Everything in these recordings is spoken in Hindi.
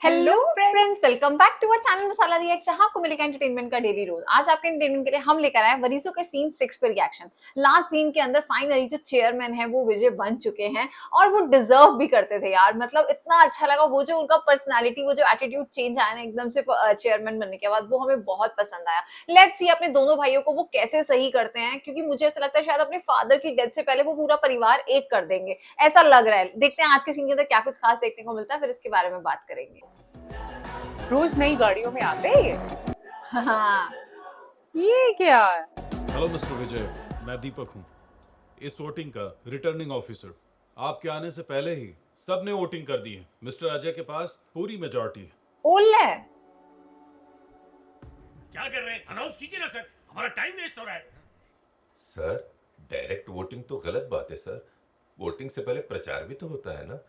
Hello hello friends, welcome back to our channel Masala React, जहां आपको मिलेगा एंटरटेनमेंट का डेली रोज। आज आपके एंटरटेनमेंट के लिए हम लेकर आए हैं वरीसो के सीन 6 पे रिएक्शन। लास्ट सीन के अंदर फाइनली जो चेयरमैन है वो विजय बन चुके हैं और वो डिजर्व भी करते थे यार। मतलब इतना अच्छा लगा वो जो उनका पर्सनालिटी, वो जो एटीट्यूड चेंज आया ना एकदम से चेयरमैन बनने के बाद, वो हमें बहुत पसंद आया। लेट्स सी अपने दोनों भाइयों को वो कैसे सही करते हैं, क्योंकि मुझे ऐसा लगता है शायद अपने फादर की डेथ से पहले वो पूरा परिवार एक कर देंगे, ऐसा लग रहा है। देखते हैं आज के सीन के अंदर क्या कुछ खास देखने को मिलता है, फिर इसके बारे में बात करेंगे। रोज नई गाड़ियों में आते हैं हाँ, ये क्या है? हेलो मिस्टर विजय, मैं दीपक हूँ, इस वोटिंग का रिटर्निंग ऑफिसर। आपके आने से पहले ही सबने वोटिंग कर दी है। मिस्टर अजय के पास पूरी मेजॉरिटी है। ओले क्या कर रहे हैं? अनाउंस कीजिए ना सर, हमारा टाइम वेस्ट हो रहा है। सर, डायरेक्ट वोटिंग तो गलत बात है सर। वोटिंग से पहले प्रचार भी तो होता है ना।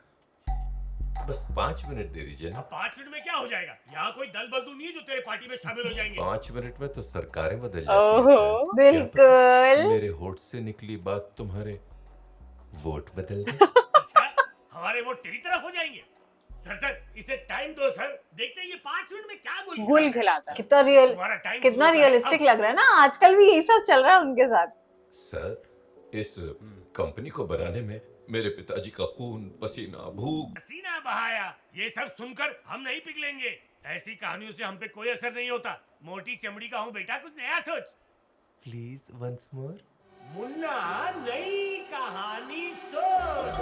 बस 5 मिनट दे दीजिए ना। अब 5 मिनट में क्या हो जाएगा? यहाँ कोई दल बदलू नहीं है जो तेरे पार्टी में शामिल हो जाएंगे। 5 मिनट में तो सरकारें बदल जाती हैं ओहो, सर। बिल्कुल। मेरे होठ से निकली बात तुम्हारे वोट बदल गए। अच्छा, हमारे वोट तेरी तरफ हो जाएंगे। सर इसे टाइम दो सर, देखते हैं ये 5 मिनट में क्या गुल खिलाता है। कितना रियलिस्टिक लग रहा है ना। आजकल भी यही सब चल रहा है उनके साथ। सर, इस कंपनी को बनाने में मेरे पिताजी का खून, पसीना, भूख। पसीना बहाया, ये सब सुनकर हम नहीं पिघलेंगे। ऐसी कहानियों से हम पे कोई असर नहीं होता। मोटी चमड़ी का हूँ बेटा, कुछ नया सोच। Please once more. मुन्ना, नई कहानी सोच।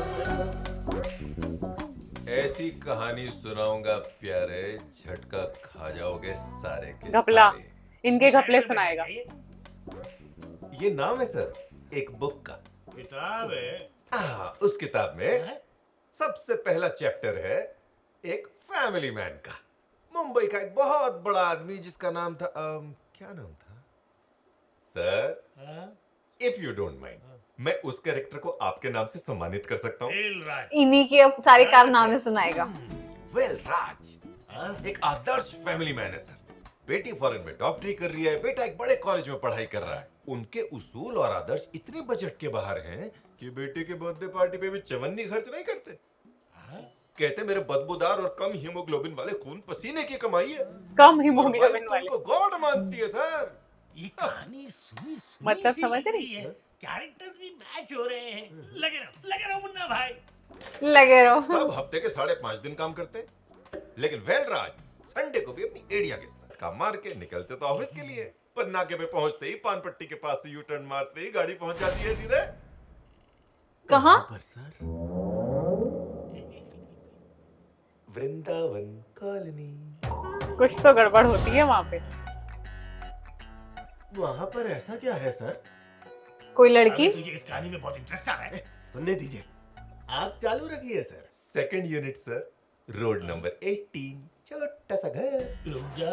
ऐसी कहानी सुनाऊंगा प्यारे, झटका खा जाओगे सारे के घपला। सारे। इनके घपले सुनाएगा। ये नाम है सर एक बुक का। किताब है? उस किताब में सबसे पहला चैप्टर है एक फैमिली मैन का। मुंबई का एक बहुत बड़ा आदमी जिसका नाम था क्या नाम था sir? If you don't mind, मैं उस कैरेक्टर को आपके नाम से सम्मानित कर सकता हूँ। इन्हीं के अब सारे कारनामे सुनाएगा। वेल राज एक आदर्श फैमिली मैन है सर। बेटी फॉरेन में डॉक्टरी कर रही है, बेटा एक बड़े कॉलेज में पढ़ाई कर रहा है। उनके उसूल और आदर्श इतने बजट के बाहर हैं कि बेटे के बर्थडे पार्टी पे भी चवन्नी खर्च नहीं करते। कहते मेरे बदबूदार और कम हीमोग्लोबिन वाले खून पसीने की कमाई है। कम हीमोग्लोबिन तो वाले। उनको गॉड मानती है सर। ये कहानी सुनी मतलब सी समझ लग रही है। कैरेक्टर्स भी मैच हो रहे हैं। लगे रहो मुन्ना भाई। लगे रहो। सब हफ्ते के 5.5 दिन काम करते हैं, लेकिन वेल राज संडे को भी अपनी एरिया के साथ काम मार के निकलते तो ऑफिस के लिए, पर नाके पे पहुंचते ही पान पट्टी के पास से यू टर्न मारते ही गाड़ी पहुंच जाती है सीधे कहाँ? पर सर? वृंदावन कॉलोनी। कुछ तो गड़बड़ होती है वहाँ पे। वहाँ पर ऐसा क्या है सर? कोई लड़की? तुझे इस कहानी में बहुत इंटरेस्ट आ रहा है। सुनने दीजिए, आप चालू रखिए sir. Second unit sir, road number 18, छोटा सा घर। रुक जा।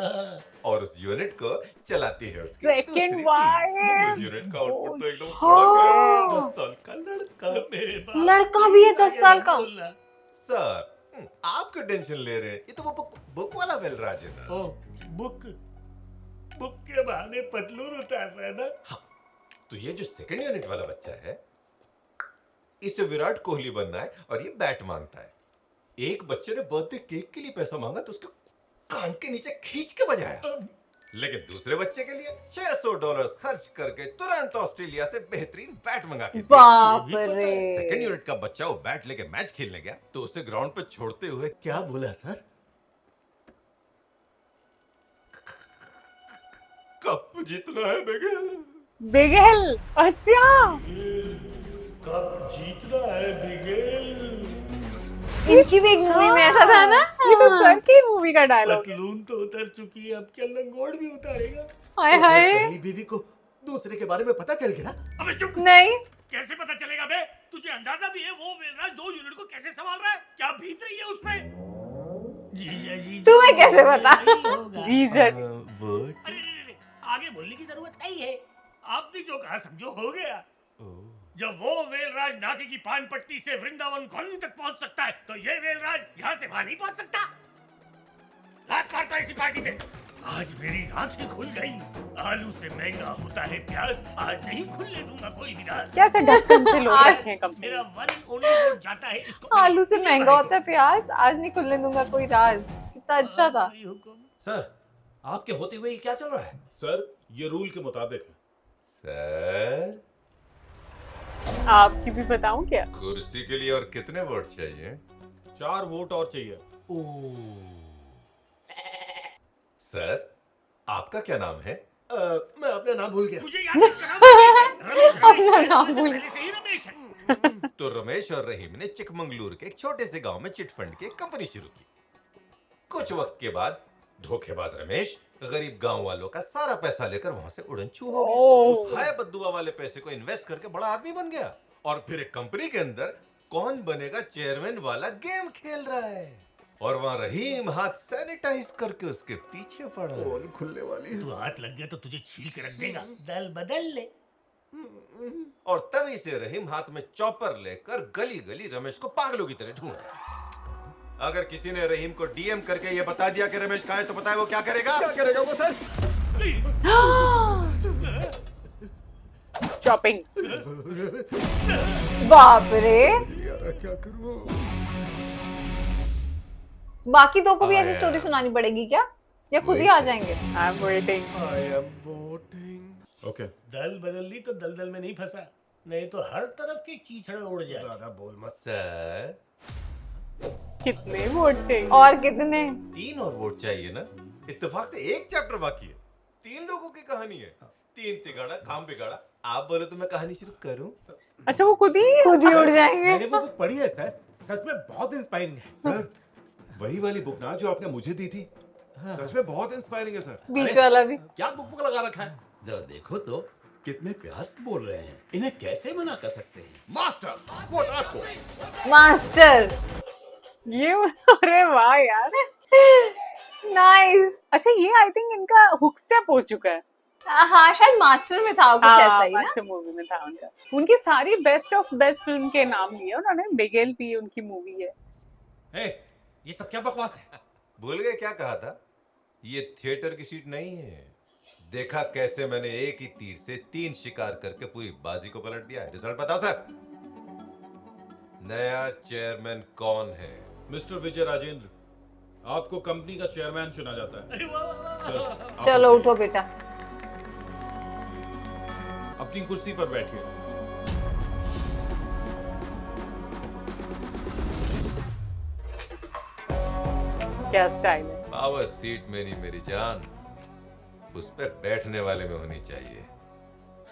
और उस यूनिट को चलाती है उसकी Second दूसरी टीम। wife। उस यूनिट का आउटपुट तो एकदम हाँ। 10 साल का लड़का। मेरे बाप, लड़का भी है 10 साल का। सर, आप क्यों टेंशन ले रहे हैं? ये तो वो बुक वाला वेलराज है ना। ओ, बुक के बहाने पतलून उतार रहा है ना। तो ये जो सेकंड यूनिट वाला बच्चा है, इसे विराट कोहली बनना है और ये बैट मांगता है। एक बच्चे ने बर्थडे केक के लिए पैसा मांगा तो उसके कान के नीचे खींच के बजाया, लेकिन दूसरे बच्चे के लिए $600 खर्च करके तुरंत ऑस्ट्रेलिया से बेहतरीन बैट मंगा के दिया। बाप सेकंड रे। यूनिट का बच्चा वो बैट लेके मैच खेलने गया तो उसे ग्राउंड पे छोड़ते हुए क्या बोला सर? कप जीतना है बिगल। बिगेल। अच्छा, कब जीतना है बिगेल। इनकी भी एक मूवी में ऐसा था ना। ये तो सर की मूवी का डायलॉग है। पतलून तो उतर चुकी है, अब क्या लंगोट भी उतारेगा? हाय तो हाय। पहली बीवी को दूसरे के बारे में पता चल गया? अबे चुप। नहीं, कैसे पता चलेगा बे? तुझे अंदाजा भी है वो वेलराज 2 यूनिट को कैसे संभाल रहा है? क्या बीत रही है उसमें? जीजा जी, तुम्हें कैसे पता? जीजा जी। अरे, आगे बोलने की जरूरत नहीं है। आपने जो कहा समझो हो गया। जब वो वेलराज नाके की पान पट्टी से वृंदावन कॉलोनी तक पहुंच सकता है, तो ये वेलराज यहाँ से वहां नहीं पहुंच सकता। लात मारता इसी पार्टी पे। आज मेरी आंखें खुल गई। आलू से महंगा होता है प्याज, आज नहीं खुलने दूंगा कोई भी राज। कैसे ढक्कन से लोग रखे हैं कंपनी। मेरा वन ओनली वोट जाता है इसको। आलू से महंगा होता है प्याज, आज नहीं खुलने दूंगा कोई राज। कितना अच्छा था। कोई हुक्म? सर आपके होते हुए ये क्या चल रहा है? सर ये रूल के मुताबिक है। सर आपकी भी बताऊं क्या? कुर्सी के लिए और कितने वोट चाहिए? 4 वोट और चाहिए। सर आपका क्या नाम है? मैं अपना नाम भूल गया। मुझे याद है इसका नाम रमेश है। अपना नाम रमेश भूल पहले से ही रमेश है। तो रमेश और रहीम ने चिकमंगलूर के एक छोटे से गांव में चिट फंड की एक कंपनी शुरू की। कुछ वक्त के बाद धोखेबाज रमेश गरीब गांव वालों का सारा पैसा लेकर वहां से उड़न छू हो गया। ओह। उस हाय बद्दुआ वाले पैसे को इन्वेस्ट करके बड़ा आदमी बन गया और फिर एक कंपनी के अंदर कौन बनेगा चेयरमैन वाला गेम खेल रहा है और वहां रहीम हाथ सैनिटाइज करके उसके पीछे पड़ा है। पोल खुलने वाली है। तू हाथ लग गया तो तुझे छील के रख देगा। दल बदल ले। और तभी से रहीम हाथ में चॉपर लेकर गली गली रमेश को पागलों की तरह ढूंढ रहा है। अगर किसी ने रहीम को डीएम करके ये बता दिया कि रमेश कहाँ है तो पता है वो क्या करेगा? क्या करेगा वो सर? शॉपिंग। बाप रे, यार क्या करूं? बाकी दो को भी ऐसी आया। स्टोरी सुनानी पड़ेगी क्या, या खुद ही वही आ तो। जाएंगे? I am waiting. I am voting. Okay दल बदल ली तो दलदल में नहीं फंसा, नहीं तो हर तरफ की कीचड़ उड़ जाए। ज्यादा बोल मत। सर कितने वोट चाहिए? और कितने? 3 और वोट चाहिए ना? इत्तेफाक से एक चैप्टर बाकी है। 3 लोगों की कहानी है। 3 तिगाड़ा काम बिगाड़ा। आप बोले तो मैं कहानी शुरू करूं? अच्छा वो खुद ही खुद ही उड़ जाएंगे। मैंने वो बुक पढ़ी है सर, सच में बहुत इंस्पायरिंग है। सर वही वाली बुक ना जो आपने मुझे दी थी, सच में बहुत इंस्पायरिंग है सर। बीच वाला भी। क्या बुक लगा रखा है? जरा देखो तो कितने प्यार से बोल रहे हैं, इन्हें कैसे मना कर सकते हैं? मास्टर वोट आपको। मास्टर, ये अरे वाह यार। नाइस। अच्छा ये आई थिंक इनका हुक स्टेप हो चुका है। हाँ शायद मास्टर में था कुछ ऐसा ही ना। मास्टर मूवी में था उनका। उनकी सारी बेस्ट ऑफ बेस्ट फिल्म के नाम लिए उन्होंने। बिगेल भी उनकी मूवी है। हे, ये सब क्या बकवास है? भूल गए क्या कहा था? ये थिएटर की सीट नहीं है। देखा कैसे मैंने एक ही तीर से 3 शिकार करके पूरी बाजी को पलट दिया है। रिजल्ट बताओ सर। नया चेयरमैन कौन है? मिस्टर विजय राजेंद्र, आपको कंपनी का चेयरमैन चुना जाता है। अरे वाह वाह वाह। सर आप चलो उठो बेटा। अपनी कुर्सी पर बैठिए। क्या स्टाइल है। पावर सीट मेरी मेरी जान उस पे बैठने वाले में होनी चाहिए।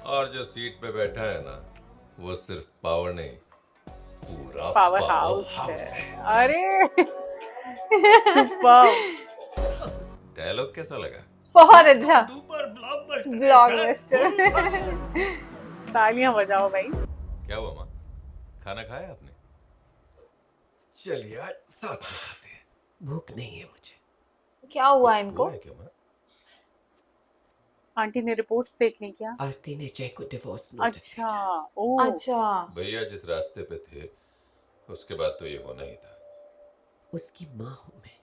और जो सीट पे बैठा है ना, वो सिर्फ पावर नहीं, पूरा पावर हाउस है। अरे सुपर। डायलॉग कैसा लगा? बहुत अच्छा। सुपर ब्लॉकबस्टर है, ब्लॉकबस्टर। तालियां बजाओ भाई। क्या हुआ माँ? खाना खाया आपने? चलिए आज साथ में खाते हैं। भूख नहीं है मुझे। क्या हुआ कुछ इनको? हुआ है क्या माँ? आंटी ने रिपोर्ट्स देख ली क्या? आरती ने जय को डिवोर्स नोटिस अच्छा ओ अच्छा, भैया जिस रास्ते पे थे उसके बाद तो ये होना ही था। उसकी माँ हूं मैं,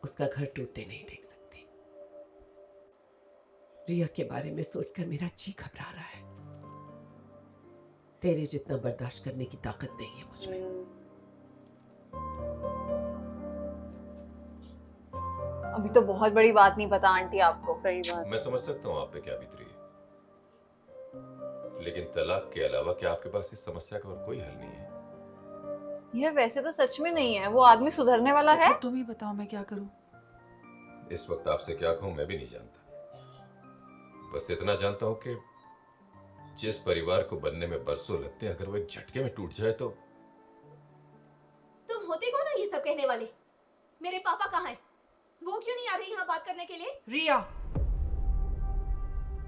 उसका घर टूटते नहीं देख सकती। रिया के बारे में सोचकर मेरा जी घबरा रहा है। तेरे जितना बर्दाश्त करने की ताकत नहीं है मुझ में। अभी तो बहुत बड़ी बात नहीं पता आंटी आपको। सही बात। मैं समझ सकता हूँ आप पे क्या बीत रही है, लेकिन तलाक के अलावा क्या आपके पास इस समस्या का और कोई हल नहीं है? ये वैसे तो सच में नहीं है, वो आदमी सुधरने वाला है। तुम ही बताओ मैं क्या करूं। इस वक्त आपसे क्या कहूं मैं भी नहीं जानता। बस इतना जानता हूं कि जिस परिवार को बनने में बरसों लगते हैं, अगर वो एक झटके में टूट जाए तो। तुम होते कौन हो ये सब कहने वाले? मेरे पापा कहाँ हैं? वो क्यों नहीं आ रहे यहाँ बात करने के लिए? रिया,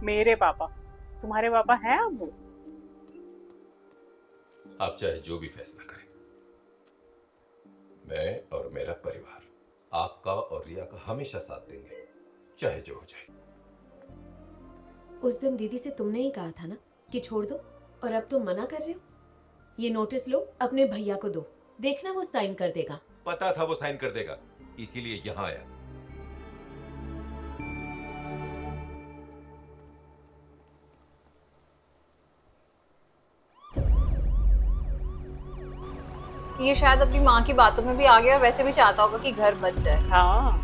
मेरे पापा, तुम्हारे पापा हैं अब? आप चाहे जो भी फैसला करें, मैं और मेरा परिवार आपका और रिया का हमेशा साथ देंगे, चाहे जो हो जाए। उस दिन दीदी से तुमने ही कहा था ना कि छोड़ दो, और अब तुम मना कर रहे हो। ये नोटिस लो, अपने भैया को दो, देखना वो साइन कर देगा। पता था वो साइन कर देगा, इसीलिए यहां आया। ये शायद अपनी माँ की बातों में भी आ गया और वैसे भी चाहता होगा कि घर बच जाए, हाँ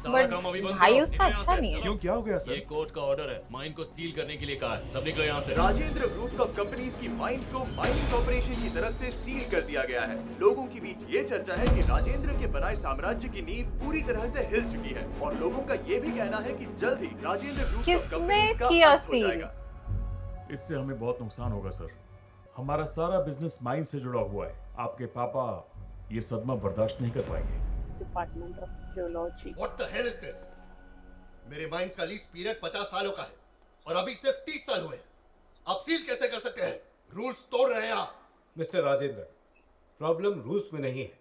बट भाई उसका अच्छा नहीं है। क्यों, क्या हो गया ये सर? कोर्ट का ऑर्डर है, माइन को सील करने के लिए कहा है। सब निकलो यहाँ से। राजेंद्र ग्रुप ऑफ कंपनीज की माइंस को माइनिंग कॉर्पोरेशन की तरफ से सील कर दिया गया है। लोगों के बीच ये चर्चा है कि राजेंद्र के बनाए साम्राज्य की नींव पूरी तरह से हिल चुकी है और लोगों का ये भी कहना है कि जल्द ही राजेंद्र ग्रुप ऑफ किसने कंपनीज का किया अंत हो सील? जाएगा। इससे हमें बहुत नुकसान होगा सर। हमारा सारा बिजनेस माइन से जुड़ा हुआ है। आपके पापा ये सदमा बर्दाश्त नहीं कर पाएंगे। Department of geology. What the hell is this? मेरे माइंस का लीज पीरियड 50 सालों का है और अभी सिर्फ 30 साल हुए हैं। आप सील कैसे कर सकते हैं? रूल्स तोड़ रहे हैं आप। मिस्टर राजेंद्र, प्रॉब्लम रूल्स में नहीं है,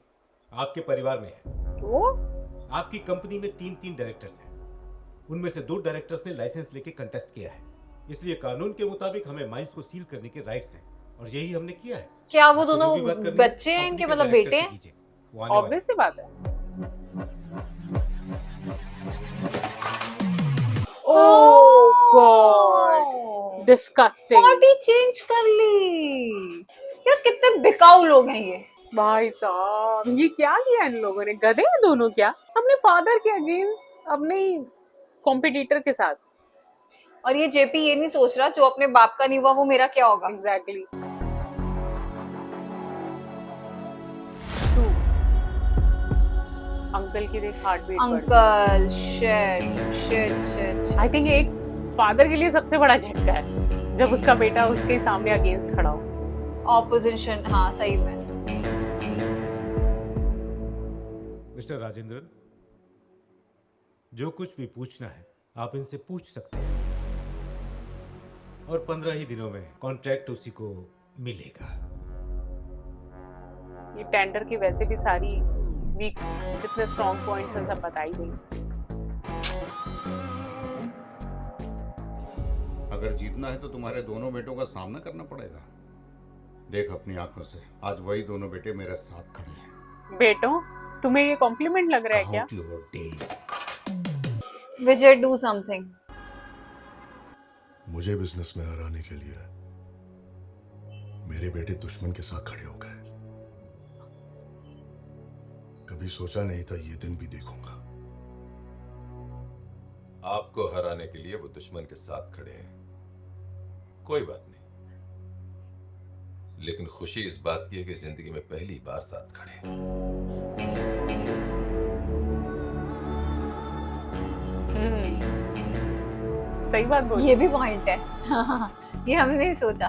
आपके परिवार में है। तो आपकी कंपनी में तीन डायरेक्टर्स हैं। उनमें से 2 डायरेक्टर्स ने लाइसेंस लेके कंटेस्ट किया है, इसलिए कानून के मुताबिक हमें माइंस को सील करने के राइट्स हैं और यही हमने किया है। क्या वो आपको जो दोनों भी बात करनी है, बच्चे हैं कंपनी इनके, के मतलब डायरेक्टर बेटे से हैं? कीजिए, वो आने वाले हैं। ऑब्वियस सी बात है। ओह गॉड, डिस्गस्टिंग। बॉडी चेंज कर ली यार, कितने बिकाऊ लोग हैं ये। भाई साहब ये क्या किया इन लोगों ने? गधे हैं दोनों क्या? अपने फादर के अगेंस्ट, अपने कॉम्पिटिटर के साथ। और ये जेपी ये नहीं सोच रहा जो अपने बाप का नहीं हुआ वो मेरा क्या होगा। एग्जैक्टली। अंकल की देख heart beat. Uncle shit shit shit. I think एक फादर के लिए सबसे बड़ा झटका है जब उसका बेटा उसके सामने अगेंस्ट खड़ा हो। ऑपोजिशन, हाँ सही में। मिस्टर राजेंद्रन, जो कुछ भी पूछना है आप इनसे पूछ सकते हैं और 15 ही दिनों में कॉन्ट्रैक्ट उसी को मिलेगा। ये टेंडर की वैसे भी सारी वीक जितने स्ट्रॉन्ग पॉइंट्स हैं सब बता ही गई। अगर जीतना है तो तुम्हारे दोनों बेटों का सामना करना पड़ेगा। देख अपनी आंखों से, आज वही दोनों बेटे मेरे साथ खड़े हैं। बेटों, तुम्हें ये कॉम्प्लीमेंट लग रहा है क्या? Count your days. Vijay do something. मुझे बिजनेस में हराने के लिए मेरे बेटे दुश्मन के साथ खड़े हो गए। कभी सोचा नहीं था ये दिन भी देखूंगा। आपको हराने के लिए वो दुश्मन के साथ खड़े हैं, कोई बात नहीं, लेकिन खुशी इस बात की है कि जिंदगी में पहली बार साथ खड़े हैं। सही बात बोली। ये भी पॉइंट है। ये हमने नहीं सोचा।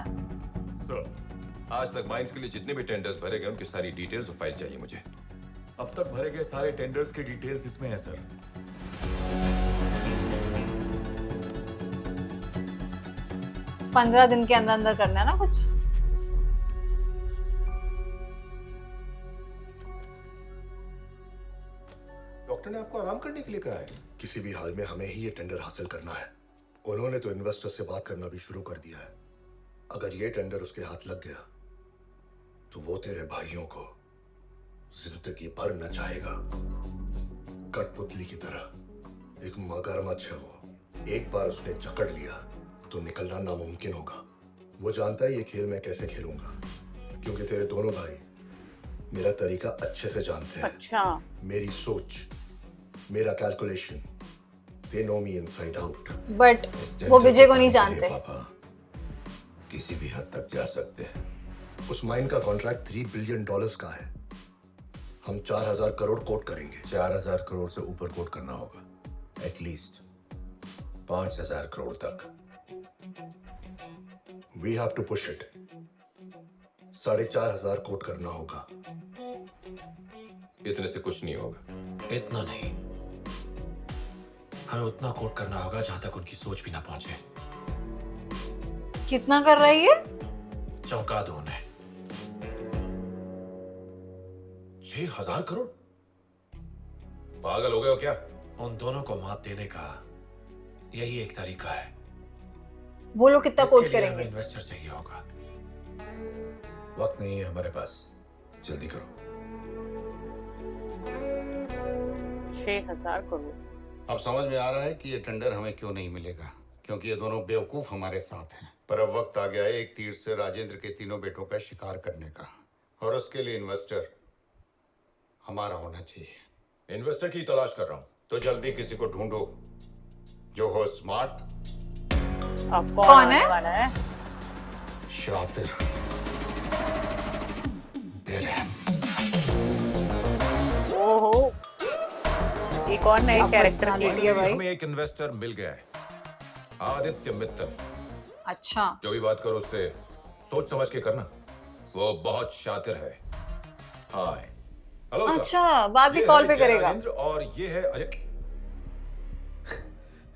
सर, आज तक माइंस के लिए जितने भी टेंडर्स भरे गए उनकी सारी डिटेल्स और फाइल चाहिए मुझे। अब तक भरे गए सारे टेंडर्स की डिटेल्स इसमें है सर। 15 दिन के अंदर अंदर करना है ना कुछ। डॉक्टर ने आपको आराम करने के लिए कहा है। किसी भी हाल में हमें ही ये टेंडर हासिल करना है। उन्होंने तो इन्वेस्टर से बात करना भी शुरू कर दिया है। अगर ये टेंडर उसके हाथ लग गया तो वो तेरे भाइयों को जिंदगी भर नचाएगा, कठपुतली की तरह। एक मगरमच्छ है वो, एक बार उसने जकड़ लिया तो निकलना नामुमकिन होगा। वो जानता है ये खेल मैं कैसे खेलूंगा, क्योंकि तेरे दोनों भाई मेरा तरीका अच्छे से जानते हैं। अच्छा। मेरी सोच, मेरा calculation, they know me inside out. But वो विजय को नहीं जानते। पापा किसी भी हद तक जा सकते हैं। उस माइन का कॉन्ट्रैक्ट $3 बिलियन का है। हम 4000 करोड़ कोट करेंगे। 4000 करोड़ से ऊपर कोट करना होगा, एटलीस्ट 5000 करोड़ तक। We have to push it. 4500 quote करना होगा। इतने से कुछ नहीं होगा। इतना नहीं, हमें उतना कोट करना होगा जहां तक उनकी सोच भी ना पहुंचे। कितना कर रही है? चौंका दो उन्हें। 6000 करोड़? पागल हो गए हो क्या? उन दोनों को मात देने का यही एक तरीका है। वो लोग कितना इसके कोट लिए हमें करेंगे? इन्वेस्टर चाहिए होगा। वक्त नहीं है हमारे पास, जल्दी करो। 6000 करोड़। अब समझ में आ रहा है कि ये टेंडर हमें क्यों नहीं मिलेगा, क्योंकि ये दोनों बेवकूफ हमारे साथ हैं। पर अब वक्त आ गया है एक तीर से राजेंद्र के तीनों बेटों का शिकार करने का। और उसके लिए इन्वेस्टर हमारा होना चाहिए। इन्वेस्टर की तलाश कर रहा हूँ। तो जल्दी किसी को ढूंढो जो हो स्मार्ट, अब कौन आने है? वाला है? शातिर, ओहो, ये कौन नए अब कैरेक्टर personality की है भाई। हमें एक इन्वेस्टर मिल गया है, आदित्य मित्तल। अच्छा, जो भी बात करो उससे सोच समझ के करना, वो बहुत शातिर है। हाय, हेलो सर। अच्छा, बात भी ये कॉल है पे जय करेगा। राजेंद्र और ये है अजय।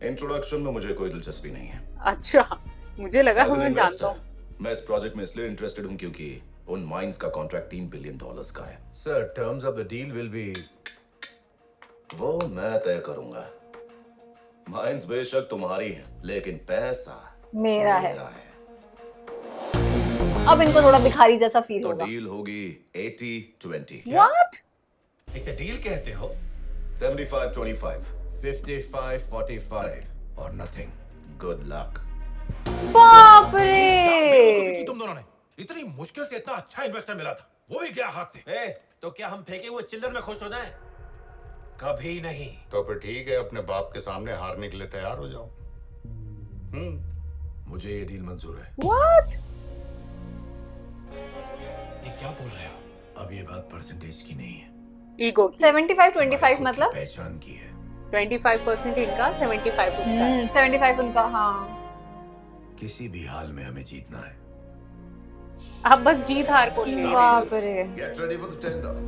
इंट्रोडक्शन में मुझे कोई दिलचस्पी नहीं है। अच्छा, मुझे लगा As an मैं जानता investor, हूँ। मैं इस प्रोजेक्ट में इसलिए इंटरेस्टेड हूँ क्योंकि उन माइंस का कॉन्ट्रैक्ट $3 बिलियन का है। Sir, terms of the deal will be, वो मैं तय करूंगा। माइंस बेशक तुम्हारी हैं, लेकिन पैसा मेरा है। है। अब इनको थोड़ा भिखारी जैसा फील तो होगा। डील होगी 80-20। What? इसे डील कहते हो? 75-25। 55-45 और नथिंग। Good luck. बाप बेवकूफी की रे, तुम दोनों ने। इतनी मुश्किल से इतना अच्छा इन्वेस्टर मिला था, वो भी गया हाथ से। तो क्या हम फेंके हुए चिल्लर में खुश हो जाएं? कभी नहीं। तो फिर ठीक है, अपने बाप के सामने हारने के लिए तैयार हो जाओ। मुझे ये डील मंजूर है। What? ये क्या बोल रहे हो? अब ये बात परसेंटेज की नहीं है, ईगो की। 75-25 मतलब पहचान की है। 25% इनका, 75 उसका। 75 उनका। हाँ, किसी भी हाल में हमें जीतना है। अब बस जीत हार को ले। बाप रे। Get ready for the stand up.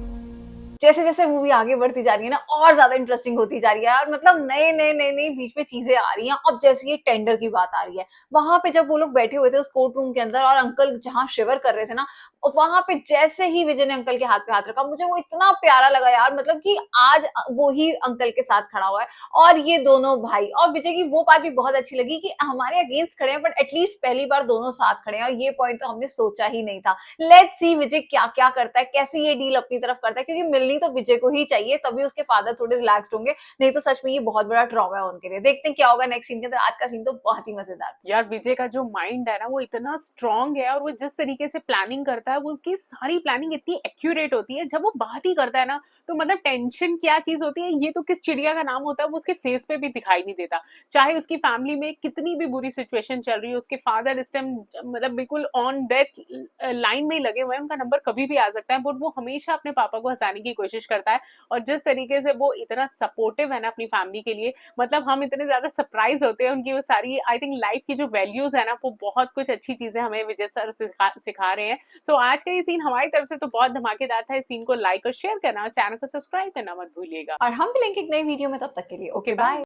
जैसे जैसे मूवी आगे बढ़ती जा रही है ना, और ज्यादा इंटरेस्टिंग होती जा रही है यार। मतलब नए बीच में चीजें आ रही हैं। अब जैसे ये टेंडर की बात आ रही है, वहां पे जब वो लोग बैठे हुए थे उस कोर्ट रूम के अंदर और अंकल जहां शिवर कर रहे थे ना, वहां पे जैसे ही विजय ने अंकल के हाथ पे हाथ रखा, मुझे वो इतना प्यारा लगा यार। मतलब कि आज वो ही अंकल के साथ खड़ा हुआ है और ये दोनों भाई। और विजय की वो बात भी बहुत अच्छी लगी कि हमारे अगेंस्ट खड़े हैं, बट एटलीस्ट पहली बार दोनों साथ खड़े हैं, और ये पॉइंट तो हमने सोचा ही नहीं था। लेट्स सी विजय क्या क्या करता है, कैसे ये डील अपनी तरफ करता है, क्योंकि मिलनी तो विजय को ही चाहिए, तभी उसके फादर थोड़े रिलैक्स्ड होंगे। नहीं तो सच में ये बहुत बड़ा ट्रॉमा है उनके लिए। देखते हैं क्या होगा नेक्स्ट सीन के अंदर। आज का सीन तो बहुत ही मजेदार। यार विजय का जो माइंड है ना, वो इतना स्ट्रांग है, और वो जिस तरीके से प्लानिंग करता है, वो उसकी सारी प्लानिंग इतनी एक्यूरेट होती है। जब वो बात ही करता है ना, तो मतलब टेंशन क्या चीज होती है, ये तो किस चिड़िया का नाम होता है, वो उसके फेस पे भी दिखाई नहीं देता। चाहे उसकी फैमिली में कितनी भी बुरी सिचुएशन चल रही है, उसके फादर इस टाइम मतलब बिल्कुल ऑन डेथ लाइन में ही लगे हुए हैं, उनका नंबर कभी भी आ सकता है, बट वो हमेशा अपने पापा को हंसाने की कोशिश करता है। और जिस तरीके से वो इतना सपोर्टिव है ना अपनी फैमिली के लिए, मतलब हम इतने ज्यादा सरप्राइज होते हैं उनकी वो सारी, आई थिंक लाइफ की जो वैल्यूज है ना, वो बहुत कुछ अच्छी चीजें हमें विजय सर सिखा रहे हैं। सो आज का ये सीन हमारी तरफ से तो बहुत धमाकेदार था। इस सीन को लाइक और शेयर करना और चैनल को सब्सक्राइब करना मत भूलिएगा। और हम मिलेंगे एक नई वीडियो में, तब तक के लिए ओके बाय।